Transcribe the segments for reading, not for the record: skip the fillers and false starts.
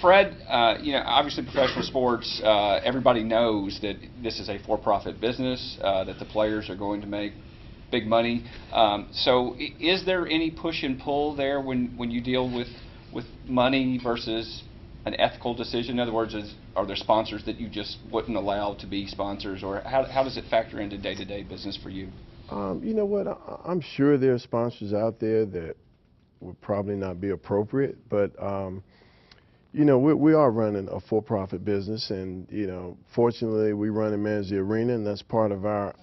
Fred, obviously professional sports, everybody knows that this is a for-profit business, that the players are going to make big money. So is there any push and pull there when you deal with money versus an ethical decision? In other words, are there sponsors that you just wouldn't allow to be sponsors, or how does it factor into day-to-day business for you? You know what, I'm sure there are sponsors out there that would probably not be appropriate, but we are running a for-profit business, and fortunately we run and manage the arena, and that's part of our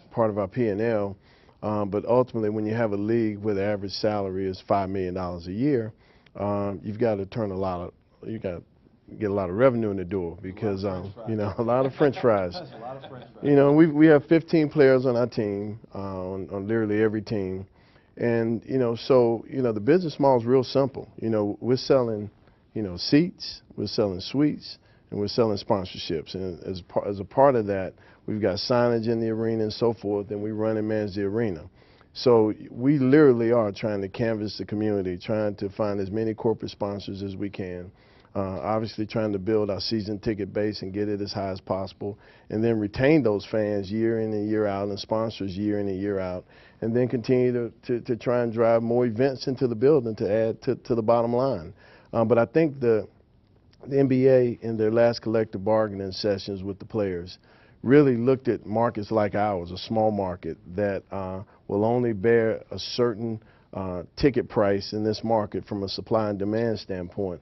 P&L. But ultimately, when you have a league where the average salary is $5 million a year, you've got to get a lot of revenue in the door, because a lot of French fries. We have 15 players on our team, on literally every team, and the business model is real simple. We're selling seats, we're selling suites, and we're selling sponsorships, and as a part of that, we've got signage in the arena and so forth, and we run and manage the arena. So we literally are trying to canvass the community, trying to find as many corporate sponsors as we can. Obviously trying to build our season ticket base and get it as high as possible, and then retain those fans year in and year out, and sponsors year in and year out, and then continue to try and drive more events into the building to add to the bottom line. But I think the NBA in their last collective bargaining sessions with the players really looked at markets like ours, a small market that will only bear a certain ticket price in this market from a supply and demand standpoint,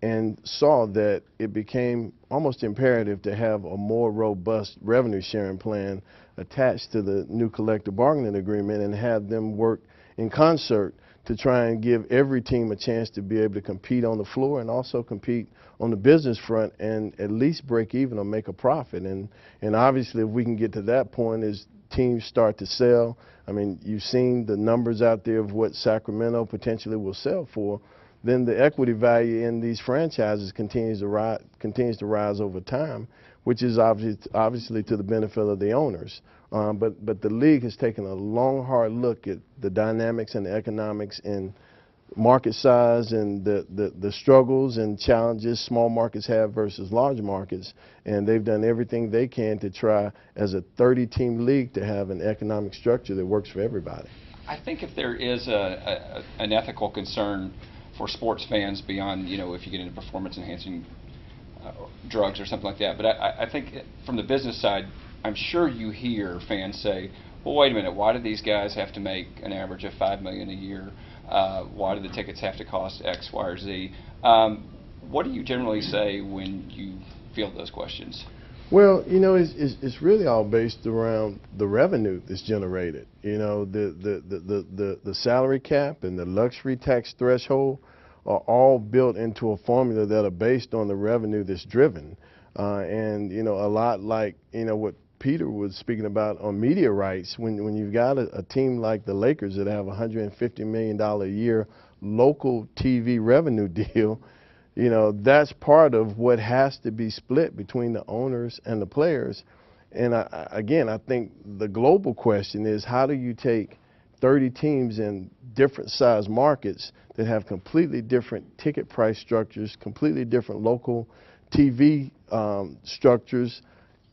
and saw that it became almost imperative to have a more robust revenue sharing plan attached to the new collective bargaining agreement, and have them work in concert to try and give every team a chance to be able to compete on the floor and also compete on the business front and at least break even or make a profit. And obviously, if we can get to that point as teams start to sell, I mean, you've seen the numbers out there of what Sacramento potentially will sell for, then the equity value in these franchises continues to rise over time, which is obviously to the benefit of the owners. But the league has taken a long, hard look at the dynamics and the economics and market size and the struggles and challenges small markets have versus large markets, and they've done everything they can to try, as a 30-team league, to have an economic structure that works for everybody. I think if there is an ethical concern for sports fans beyond, if you get into performance-enhancing drugs or something like that. But I think from the business side, I'm sure you hear fans say, well, wait a minute, why do these guys have to make an average of $5 million a year? Why do the tickets have to cost X, Y, or Z? What do you generally say when you field those questions? Well, it's really all based around the revenue that's generated. The salary cap and the luxury tax threshold are all built into a formula that are based on the revenue that's driven. And a lot like what Peter was speaking about on media rights, when you've got a team like the Lakers that have a $150 million a year local TV revenue deal, that's part of what has to be split between the owners and the players. And again, I think the global question is, how do you take 30 teams in different size markets that have completely different ticket price structures, completely different local TV structures,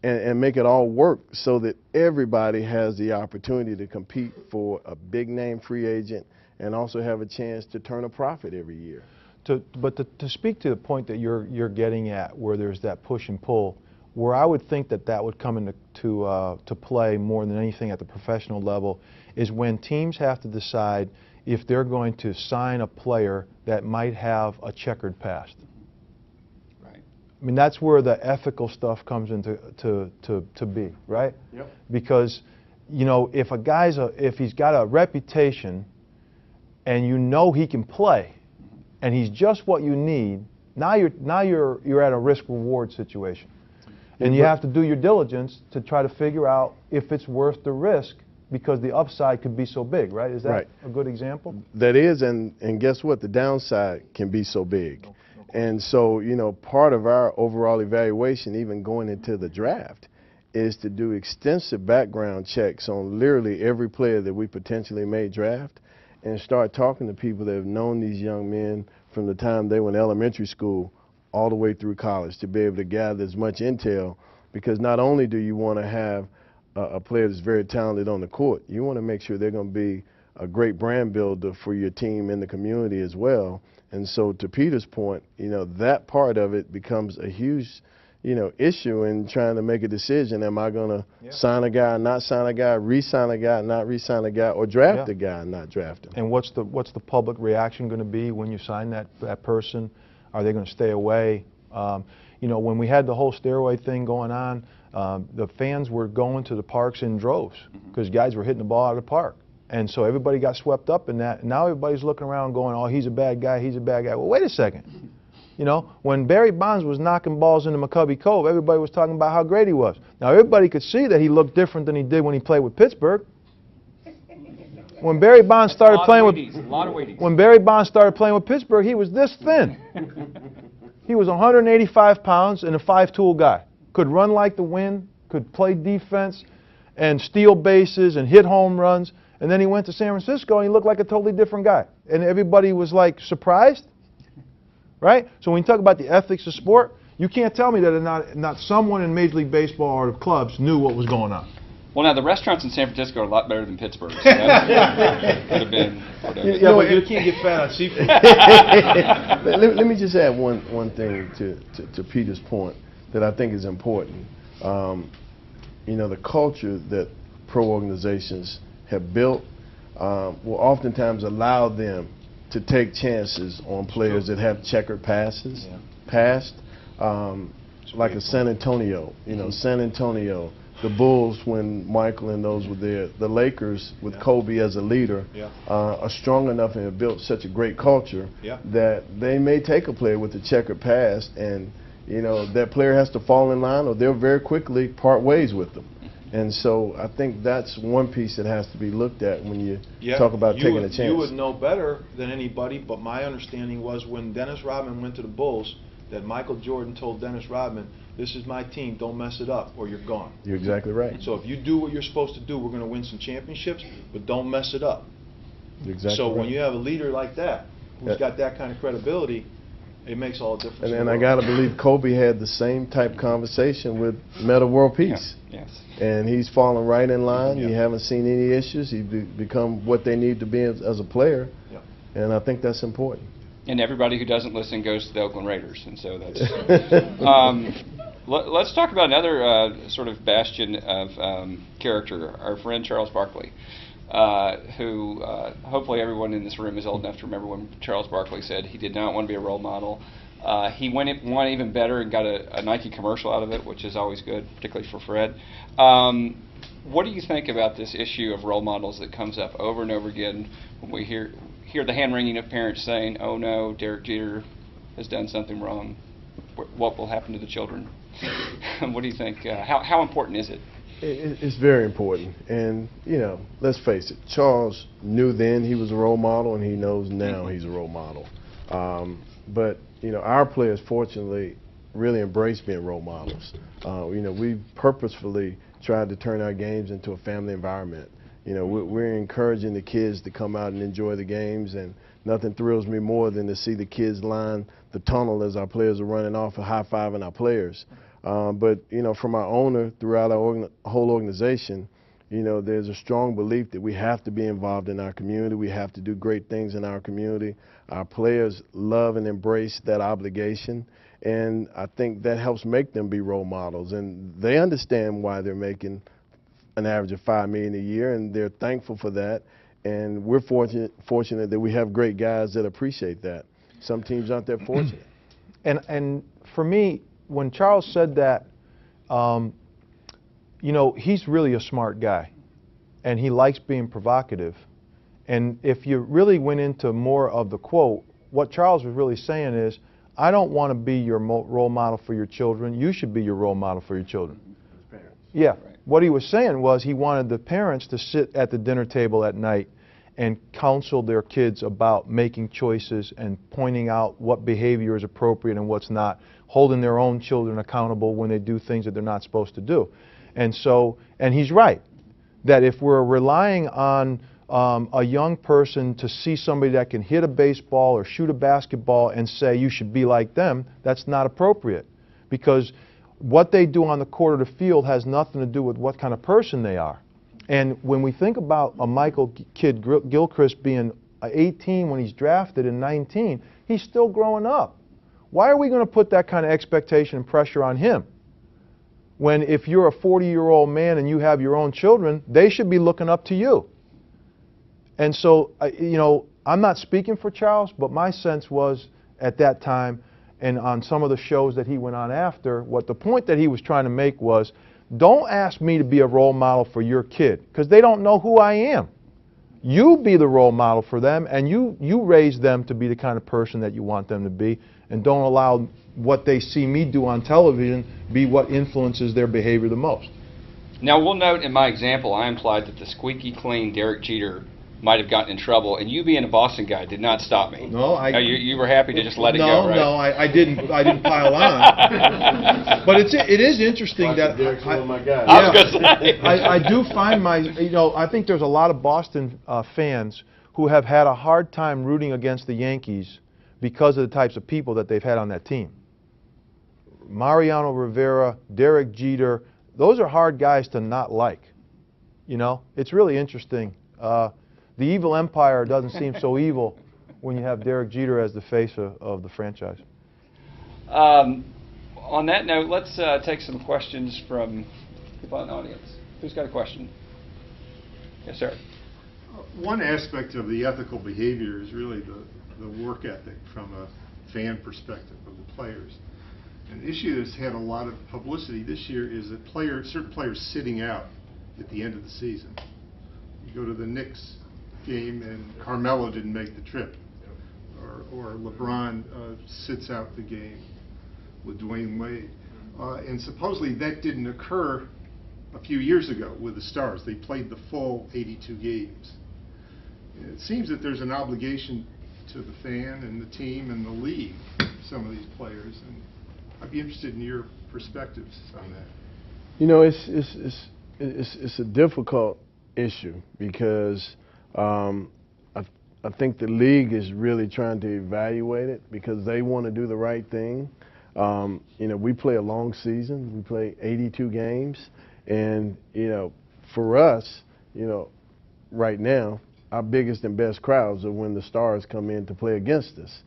and make it all work so that everybody has the opportunity to compete for a big name free agent and also have a chance to turn a profit every year. But to speak to the point that you're getting at, where there's that push and pull, where I would think that would come into to play more than anything at the professional level, is when teams have to decide if they're going to sign a player that might have a checkered past. Right. I mean, that's where the ethical stuff comes into to be, right? Yep. Because if he's got a reputation and he can play, and he's just what you need, now you're at a risk-reward situation. And you have to do your diligence to try to figure out if it's worth the risk, because the upside could be so big, right? Is that right. a good example? That is, and guess what? The downside can be so big. And so, part of our overall evaluation, even going into the draft, is to do extensive background checks on literally every player that we potentially may draft, and start talking to people that have known these young men from the time they were in elementary school all the way through college to be able to gather as much intel, because not only do you want to have a player that's very talented on the court, you want to make sure they're going to be a great brand builder for your team in the community as well. And so to Peter's point, that part of it becomes a huge, issue in trying to make a decision. Am I going to sign a guy, not sign a guy, re-sign a guy, not re-sign a guy, or draft a guy and not draft him? And what's the public reaction going to be when you sign that person? Are they going to stay away? When we had the whole steroid thing going on, the fans were going to the parks in droves because guys were hitting the ball out of the park. And so everybody got swept up in that. And now everybody's looking around going, oh, he's a bad guy, he's a bad guy. Well, wait a second. When Barry Bonds was knocking balls into McCovey Cove, everybody was talking about how great he was. Now, everybody could see that he looked different than he did when he played with Pittsburgh. When Barry Bonds started playing with Pittsburgh, he was this thin. He was 185 pounds and a five-tool guy. Could run like the wind, could play defense and steal bases and hit home runs. And then he went to San Francisco and he looked like a totally different guy. And everybody was like surprised, right? So when you talk about the ethics of sport, you can't tell me that not someone in Major League Baseball or the clubs knew what was going on. Well, now the restaurants in San Francisco are a lot better than Pittsburgh. So that could have been. Yeah, but you can't get fat on seafood. Let me just add one thing to Peter's point that I think is important. The culture that pro organizations have built will oftentimes allow them to take chances on players that have checkered past, like a San Antonio. San Antonio. The Bulls, when Michael and those were there, the Lakers with Kobe as a leader, are strong enough and have built such a great culture that they may take a player with a checkered past, and that player has to fall in line or they'll very quickly part ways with them. And so I think that's one piece that has to be looked at when you talk about taking a chance. You would know better than anybody, but my understanding was when Dennis Rodman went to the Bulls, that Michael Jordan told Dennis Rodman, this is my team, don't mess it up or you're gone. You're exactly right. So if you do what you're supposed to do, we're going to win some championships, but don't mess it up. Exactly. So when you have a leader like that, who's got that kind of credibility, it makes all the difference. And I got to believe Kobe had the same type conversation with Metta World Peace. Yes. And he's fallen right in line. You haven't seen any issues. He's become what they need to be as a player. And I think that's important. And everybody who doesn't listen goes to the Oakland Raiders, and so that's. Let's talk about another sort of bastion of character, our friend Charles Barkley, who hopefully everyone in this room is old enough to remember when Charles Barkley said he did not want to be a role model. He went even better and got a Nike commercial out of it, which is always good, particularly for Fred. What do you think about this issue of role models that comes up over and over again when we hear the hand-wringing of parents saying, oh no, Derek Jeter has done something wrong. What will happen to the children? What do you think? How important is it? It's very important. And, let's face it, Charles knew then he was a role model, and he knows now he's a role model. But, our players, fortunately, really embrace being role models. We've purposefully tried to turn our games into a family environment. We're encouraging the kids to come out and enjoy the games, and nothing thrills me more than to see the kids line the tunnel as our players are running off and high-fiving our players. But, from our owner throughout our whole organization, there's a strong belief that we have to be involved in our community. We have to do great things in our community. Our players love and embrace that obligation, and I think that helps make them be role models. And they understand why they're making an average of $5 million a year, and they're thankful for that. And we're fortunate that we have great guys that appreciate that. Some teams aren't that fortunate. And for me, when Charles said that, he's really a smart guy, and he likes being provocative. And if you really went into more of the quote, what Charles was really saying is, I don't want to be your role model for your children. You should be your role model for your children. Yeah. Right. What he was saying was he wanted the parents to sit at the dinner table at night and counsel their kids about making choices and pointing out what behavior is appropriate and what's not, holding their own children accountable when they do things that they're not supposed to do. And so, and he's right, that if we're relying on a young person to see somebody that can hit a baseball or shoot a basketball and say you should be like them, that's not appropriate. Because what they do on the court or the field has nothing to do with what kind of person they are. And when we think about a Michael Kidd Gilchrist being 18 when he's drafted and 19, he's still growing up. Why are we going to put that kind of expectation and pressure on him? When if you're a 40-year-old man and you have your own children, they should be looking up to you. And so, you know, I'm not speaking for Charles, but my sense was at that time and on some of the shows that he went on after, what the point that he was trying to make was, don't ask me to be a role model for your kid, because they don't know who I am. You be the role model for them, and you raise them to be the kind of person that you want them to be, and don't allow what they see me do on television be what influences their behavior the most. Now, we'll note in my example, I implied that the squeaky clean Derek Jeter might have gotten in trouble, and you being a Boston guy did not stop me. No, you were happy to just let it go, right? No, I didn't pile on. But it is interesting that Derek's one of my guys. I was going to say. I do find I think there's a lot of Boston fans who have had a hard time rooting against the Yankees because of the types of people that they've had on that team. Mariano Rivera, Derek Jeter, those are hard guys to not like. You know, it's really interesting. The evil empire doesn't seem so evil when you have Derek Jeter as the face of the franchise. On that note, let's take some questions from people in the audience. Who's got a question? Yes, sir. One aspect of the ethical behavior is really the work ethic from a fan perspective of the players. An issue that's had a lot of publicity this year is that certain players sitting out at the end of the season. You go to the Knicks game and Carmelo didn't make the trip, or LeBron sits out the game with Dwayne Wade. And supposedly that didn't occur a few years ago with the Stars. They played the full 82 games. And it seems that there's an obligation to the fan and the team and the league, some of these players, and I'd be interested in your perspectives on that. You know, it's a difficult issue because I think the league is really trying to evaluate it because they want to do the right thing. You know, we play a long season. We play 82 games. And, you know, for us, you know, right now, our biggest and best crowds are when the Stars come in to play against us.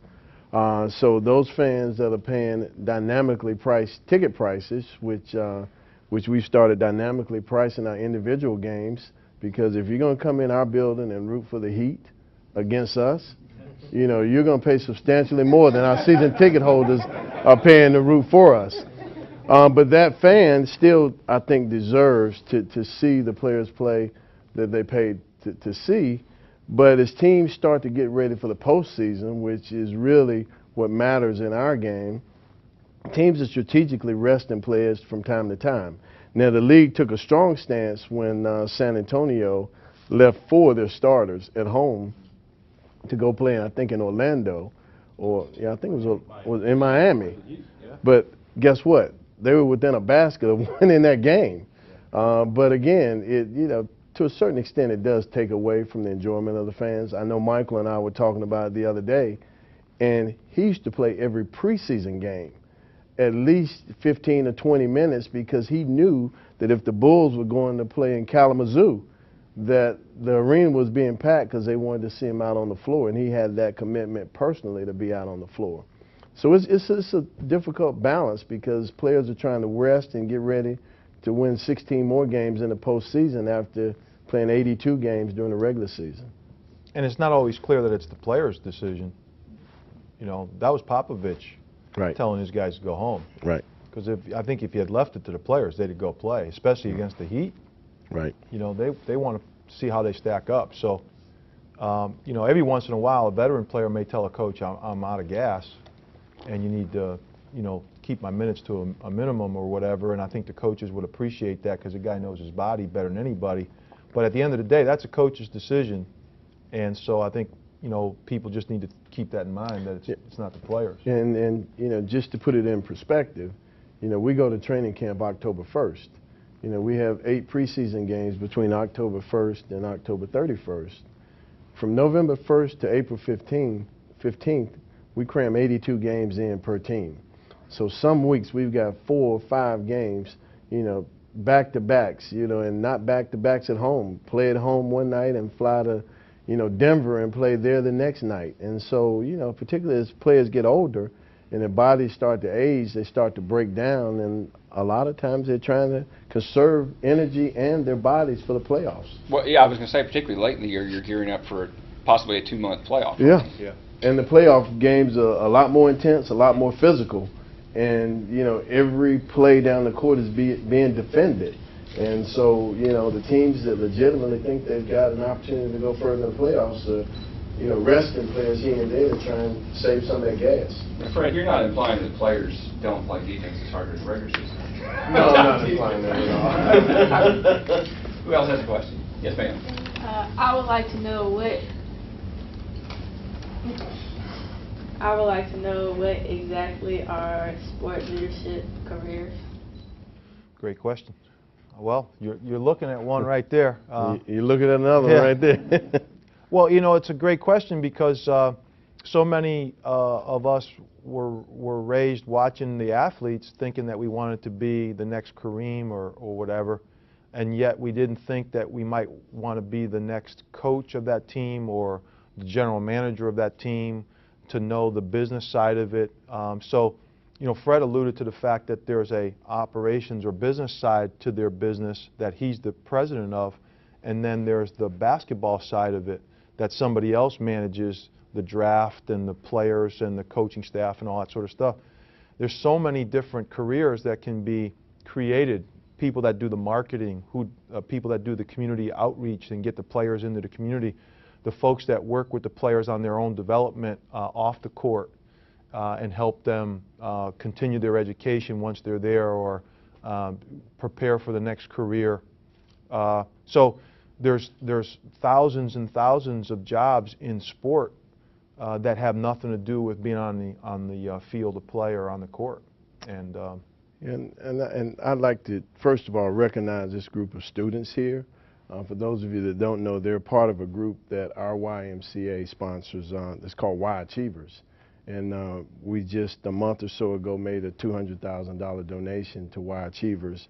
So those fans that are paying dynamically priced ticket prices, which we've started dynamically pricing our individual games, because if you're going to come in our building and root for the Heat against us, you know, you're going to pay substantially more than our season ticket holders are paying to root for us. But that fan still, I think, deserves to see the players play that they paid to see. But as teams start to get ready for the postseason, which is really what matters in our game, teams are strategically resting players from time to time. Now, the league took a strong stance when San Antonio left 4 of their starters at home to go play, I think, in Orlando, or I think it was in Miami. But guess what? They were within a basket of winning that game. But again, you know, to a certain extent, it does take away from the enjoyment of the fans. I know Michael and I were talking about it the other day, and he used to play every preseason game at least 15 or 20 minutes because he knew that if the Bulls were going to play in Kalamazoo, that the arena was being packed because they wanted to see him out on the floor, and he had that commitment personally to be out on the floor. So it's a difficult balance because players are trying to rest and get ready to win 16 more games in the postseason after playing 82 games during the regular season. And it's not always clear that it's the player's decision. You know, that was Popovich telling his guys to go home. Right. Because I think if he had left it to the players, they'd go play, especially against the Heat. Right. You know, they want to see how they stack up. So, you know, every once in a while, a veteran player may tell a coach, I'm out of gas, and you need to, you know, keep my minutes to a minimum or whatever. And I think the coaches would appreciate that because the guy knows his body better than anybody. But at the end of the day, that's a coach's decision. And so I think, you know, people just need to keep that in mind, that it's not the players. And you know, just to put it in perspective, you know, we go to training camp October 1st. You know, we have 8 preseason games between October 1st and October 31st. from November 1st to April 15th, we cram 82 games in per team. So some weeks we've got 4 or 5 games, back-to-backs, and not back-to-backs at home. Play at home one night and fly to, Denver and play there the next night. And so, particularly as players get older and their bodies start to age, they start to break down, and a lot of times they're trying to conserve energy and their bodies for the playoffs. Well, yeah, I was going to say, particularly late in the year, you're gearing up for possibly a 2-month playoff. Yeah. And the playoff games are a lot more intense, a lot more physical. And, every play down the court is being defended. And so, the teams that legitimately think they've got an opportunity to go further in the playoffs are, resting players here and there to try and save some of their gas. Fred, you're not implying that players don't play defense as hard as the regular season. No, I'm not implying that at all. Who else has a question? Yes, ma'am. I would like to know what exactly are sport leadership careers. Great question. Well, you're looking at one right there. You're looking at another one right there. Well, it's a great question because so many of us were raised watching the athletes thinking that we wanted to be the next Kareem or whatever, and yet we didn't think that we might want to be the next coach of that team or the general manager of that team, to know the business side of it. So, Fred alluded to the fact that there's a operations or business side to their business that he's the president of, and then there's the basketball side of it that somebody else manages, the draft and the players and the coaching staff and all that sort of stuff. There's so many different careers that can be created. People that do the marketing, people that do the community outreach and get the players into the community, the folks that work with the players on their own development off the court and help them continue their education once they're there, or prepare for the next career. So there's thousands and thousands of jobs in sport that have nothing to do with being on the field of play or on the court. And I'd like to first of all recognize this group of students here. For those of you that don't know, they're part of a group that our YMCA sponsors. It's called Y Achievers. And we just a month or so ago made a $200,000 donation to Y Achievers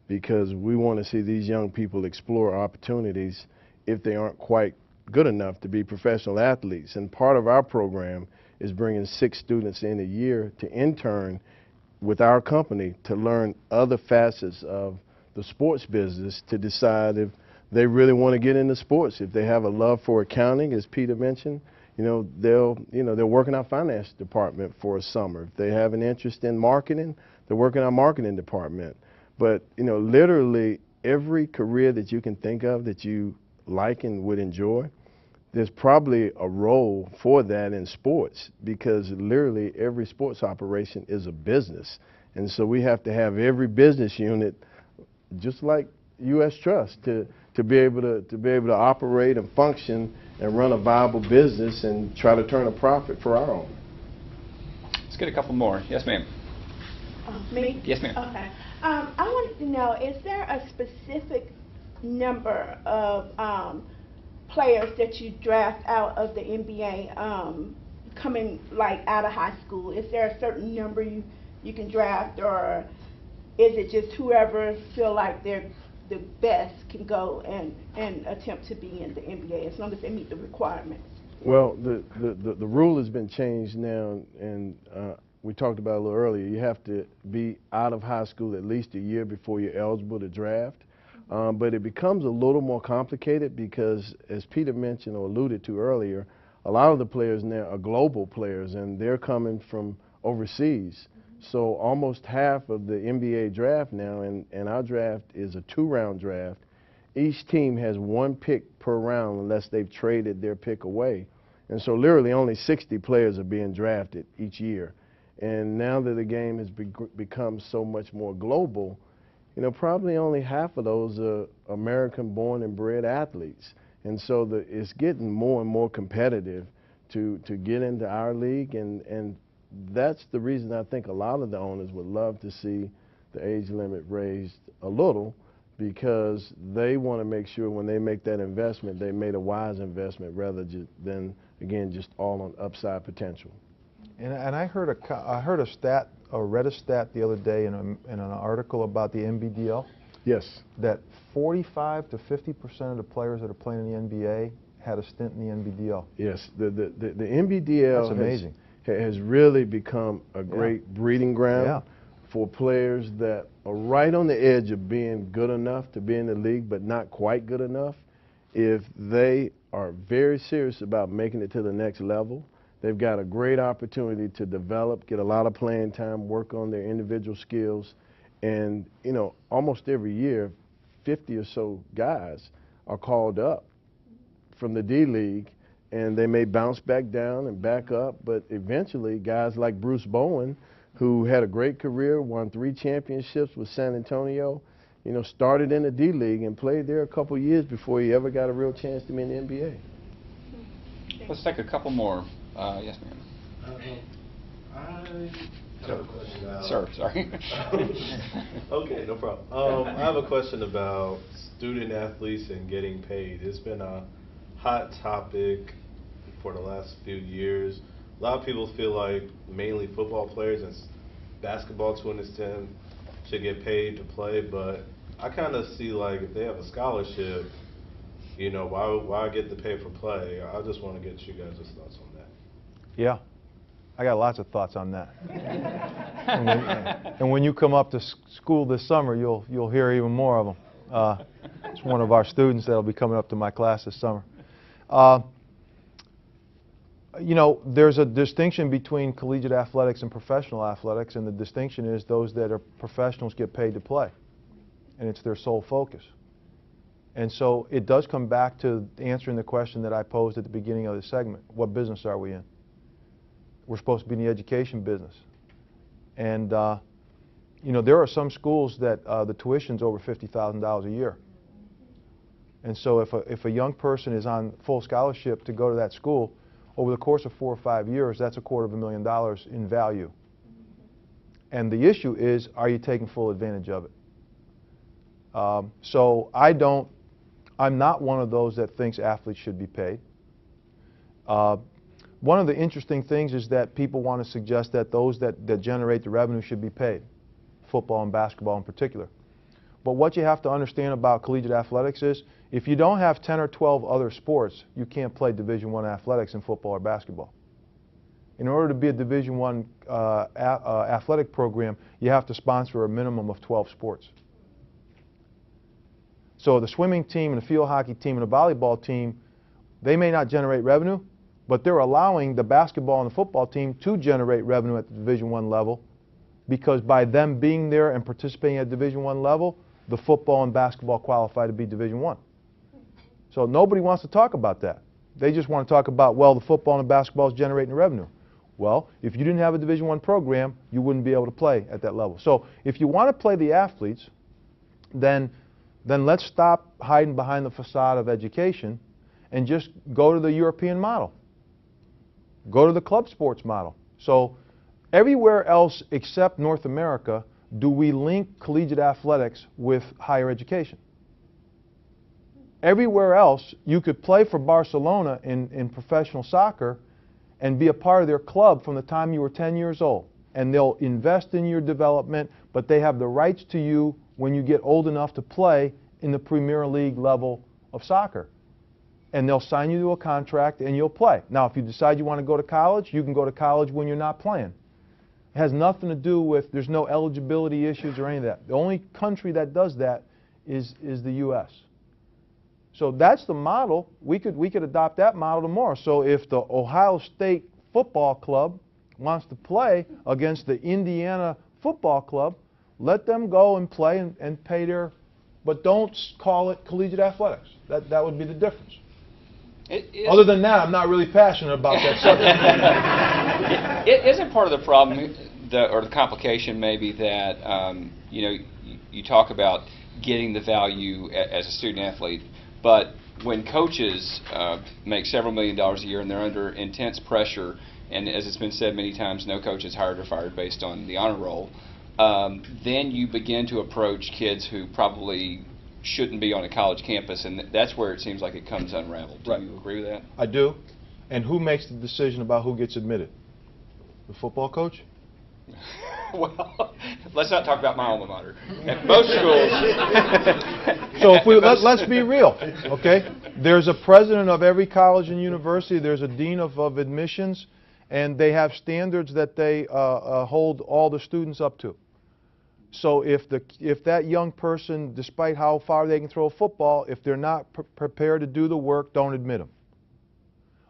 because we want to see these young people explore opportunities if they aren't quite good enough to be professional athletes. And part of our program is bringing 6 students in a year to intern with our company to learn other facets of the sports business, to decide if they really want to get into sports. If they have a love for accounting, as Peter mentioned, they'll work in our finance department for a summer. If they have an interest in marketing, they'll work in our marketing department. But literally every career that you can think of that you like and would enjoy, there's probably a role for that in sports, because literally every sports operation is a business. And so we have to have every business unit, just like U.S. Trust, to be able to operate and function and run a viable business and try to turn a profit for our own. Let's get a couple more. Yes, ma'am. Me? Yes, ma'am. Okay. I wanted to know, is there a specific number of players that you draft out of the NBA coming out of high school? Is there a certain number you can draft, or is it just whoever feel like they're the best can go and attempt to be in the NBA as long as they meet the requirements? Well, the rule has been changed now, and we talked about it a little earlier. You have to be out of high school at least a year before you're eligible to draft. But it becomes a little more complicated because, as Peter mentioned or alluded to earlier, a lot of the players now are global players, and they're coming from overseas. So almost half of the NBA draft now, and our draft is a 2-round draft. Each team has 1 pick per round unless they've traded their pick away. And so literally only 60 players are being drafted each year. And now that the game has become so much more global, probably only half of those are American-born and bred athletes. And so it's getting more and more competitive to get into our league, and that's the reason I think a lot of the owners would love to see the age limit raised a little, because they want to make sure when they make that investment, they made a wise investment rather than, again, just all on upside potential. And I heard a stat, or read a stat the other day in an article about the NBDL. Yes. That 45 to 50% of the players that are playing in the NBA had a stint in the NBDL. Yes, the NBDL That's amazing. has really become a great breeding ground for players that are right on the edge of being good enough to be in the league, but not quite good enough. If they are very serious about making it to the next level, they've got a great opportunity to develop, get a lot of playing time, work on their individual skills, and you know, almost every year, 50 or so guys are called up from the D-League, and they may bounce back down and back up, but eventually guys like Bruce Bowen, who had a great career, won 3 championships with San Antonio, you know, started in the D-League and played there a couple years before he ever got a real chance to be in the NBA. Let's take a couple more. Yes, ma'am. I have a question about... Sir, sorry. Okay, no problem. I have a question about student athletes and getting paid. It's been a hot topic for the last few years. A lot of people feel like mainly football players and basketball to an extent should get paid to play, but I kind of see like if they have a scholarship, you know, why get the pay for play? I just want to get you guys' thoughts on that. Yeah, I got lots of thoughts on that. and when you come up to school this summer, you'll hear even more of them. It's one of our students that'll be coming up to my class this summer. You know, there's a distinction between collegiate athletics and professional athletics, and the distinction is those that are professionals get paid to play, and it's their sole focus. And so it does come back to answering the question that I posed at the beginning of the segment. What business are we in? We're supposed to be in the education business. And, you know, there are some schools that the tuition's over $50,000 a year. And so if a young person is on full scholarship to go to that school, over the course of 4 or 5 years, that's $250,000 in value. And the issue is, are you taking full advantage of it? So I'm not one of those that thinks athletes should be paid. One of the interesting things is that people want to suggest that those that generate the revenue should be paid, football and basketball in particular. But what you have to understand about collegiate athletics is, if you don't have 10 or 12 other sports, you can't play Division I athletics in football or basketball. In order to be a Division I athletic program, you have to sponsor a minimum of 12 sports. So the swimming team and the field hockey team and the volleyball team, they may not generate revenue, but they're allowing the basketball and the football team to generate revenue at the Division I level, because by them being there and participating at Division I level, the football and basketball qualify to be Division I. So nobody wants to talk about that. They just want to talk about, well, the football and the basketball is generating revenue. Well, if you didn't have a Division I program, you wouldn't be able to play at that level. So if you want to play the athletes, then let's stop hiding behind the facade of education and just go to the European model. Go to the club sports model. So everywhere else except North America do we link collegiate athletics with higher education. Everywhere else, you could play for Barcelona in professional soccer and be a part of their club from the time you were 10 years old. And they'll invest in your development, but they have the rights to you when you get old enough to play in the Premier League level of soccer. And they'll sign you to a contract and you'll play. Now, if you decide you want to go to college, you can go to college when you're not playing. It has nothing to do with, there's no eligibility issues or any of that. The only country that does that is the U.S. So that's the model. We could adopt that model tomorrow. So if the Ohio State Football Club wants to play against the Indiana Football Club, let them go and play and pay their, but don't call it collegiate athletics. That would be the difference. Other than that, I'm not really passionate about that subject. It isn't part of the problem, or the complication maybe, that you know, you talk about getting the value as a student athlete, but when coaches make several $1 million a year and they're under intense pressure, and as it's been said many times, no coach is hired or fired based on the honor roll, then you begin to approach kids who probably shouldn't be on a college campus, and that's where it seems like it comes unraveled. Do Right. you agree with that? I do. And who makes the decision about who gets admitted? The football coach? Well, let's not talk about my alma mater. At most schools. So if let's be real, okay? There's a president of every college and university. There's a dean of admissions, and they have standards that they hold all the students up to. So if that young person, despite how far they can throw a football, if they're not prepared to do the work, don't admit them.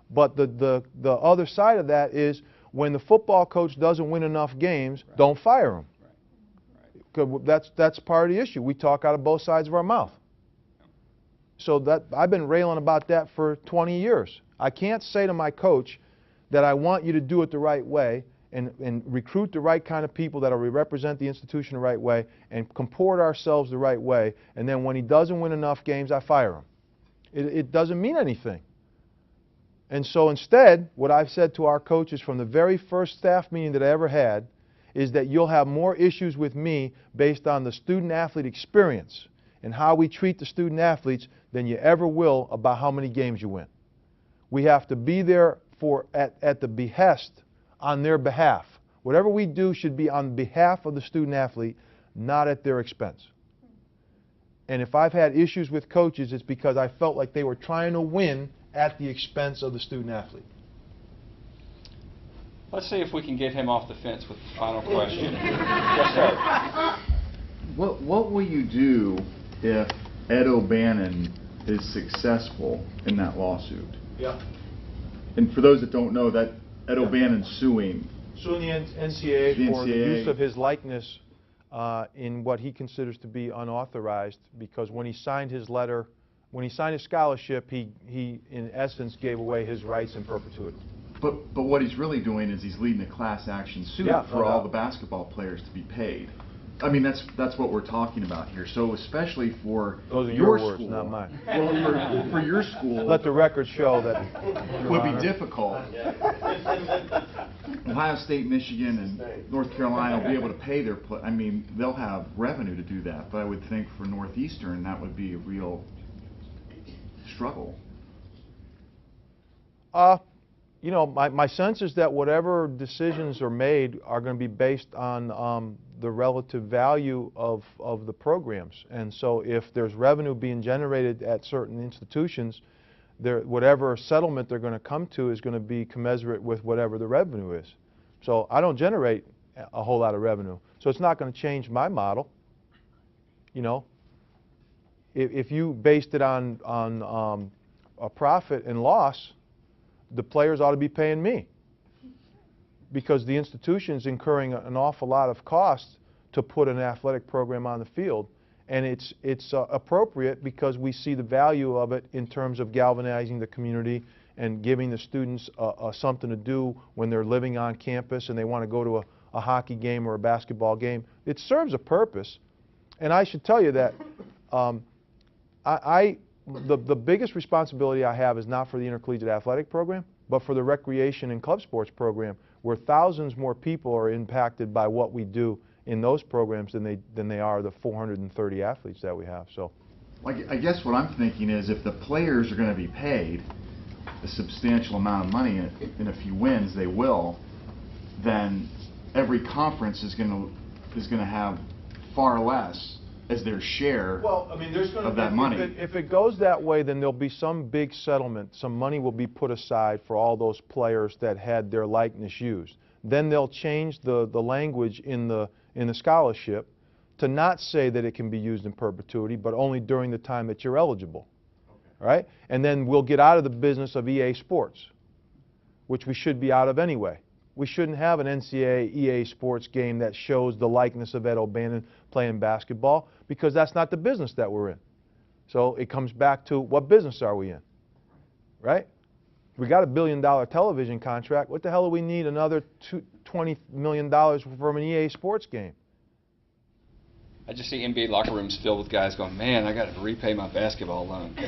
But the other side of that is when the football coach doesn't win enough games, Right. don't fire him. Right. 'Cause that's part of the issue. We talk out of both sides of our mouth. So that I've been railing about that for 20 years. I can't say to my coach that I want you to do it the right way and recruit the right kind of people that will represent the institution the right way and comport ourselves the right way, and then when he doesn't win enough games, I fire him. It doesn't mean anything. And so instead, what I've said to our coaches from the very first staff meeting that I ever had is that you'll have more issues with me based on the student-athlete experience and how we treat the student-athletes than you ever will about how many games you win. We have to be there at the behest, on their behalf. Whatever we do should be on behalf of the student-athlete, not at their expense. And if I've had issues with coaches, it's because I felt like they were trying to win at the expense of the student-athlete. Let's see if we can get him off the fence with the final question. Yes, sir. What will you do if Ed O'Bannon is successful in that lawsuit? Yeah. And for those that don't know, that Ed O'Bannon's suing. Suing the NCAA The for the NCAA. use of his likeness in what he considers to be unauthorized, because when he signed his letter, when he signed his scholarship, he in essence gave away his rights in perpetuity. But what he's really doing is he's leading a class action suit Yeah, for no all doubt. the basketball players to be paid. I mean, that's what we're talking about here. So especially for Those are your your words, school, not mine. Well, for your school, Let the record show that it Your would Honor. be difficult. Ohio State, Michigan, and North Carolina will be able to pay their. I mean, they'll have revenue to do that. But I would think for Northeastern, that would be a real struggle. You know, my sense is that whatever decisions are made are going to be based on the relative value of the programs. And so if there's revenue being generated at certain institutions, whatever settlement they're going to come to is going to be commensurate with whatever the revenue is. So I don't generate a whole lot of revenue. So it's not going to change my model. You know, if you based it on a profit and loss, the players ought to be paying me, because the institution's incurring an awful lot of costs to put an athletic program on the field, and it's appropriate because we see the value of it in terms of galvanizing the community and giving the students something to do when they're living on campus and they want to go to a hockey game or a basketball game. It serves a purpose, and I should tell you that the biggest responsibility I have is not for the intercollegiate athletic program, but for the recreation and club sports program, where thousands more people are impacted by what we do in those programs than they are the 430 athletes that we have. So, I guess what I'm thinking is if the players are going to be paid a substantial amount of money, and if he wins, they will, then every conference is going to have far less as their share of that money. If it goes that way, then there'll be some big settlement. Some money will be put aside for all those players that had their likeness used. Then they'll change the language in the scholarship to not say that it can be used in perpetuity, but only during the time that you're eligible. All right? And then we'll get out of the business of EA Sports, which we should be out of anyway. We shouldn't have an NCAA EA Sports game that shows the likeness of Ed O'Bannon playing basketball, because that's not the business that we're in. So it comes back to, what business are we in? Right? We got $1 billion television contract. What the hell do we need another $20 million from an EA Sports game? I just see NBA locker rooms filled with guys going, man, I got to repay my basketball loan. With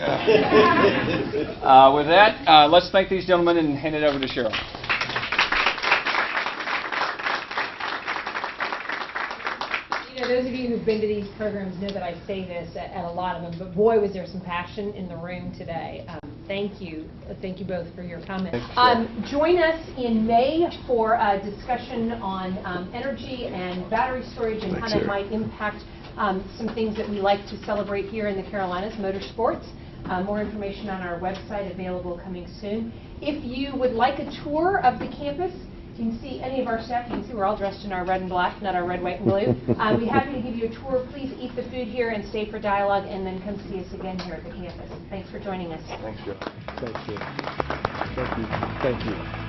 that, let's thank these gentlemen and hand it over to Cheryl. You know, those of you who've been to these programs know that I say this at a lot of them, but boy, was there some passion in the room today. Thank you. Thank you both for your comments. Join us in May for a discussion on energy and battery storage and how that might impact some things that we like to celebrate here in the Carolinas, motorsports. More information on our website available coming soon. If you would like a tour of the campus, you can see any of our staff. You can see we're all dressed in our red and black, not our red, white, and blue. We'd be happy to give you a tour. Please eat the food here and stay for dialogue, and then come see us again here at the campus. Thanks for joining us. Thanks, Joe. Thank you. Thank you. Thank you.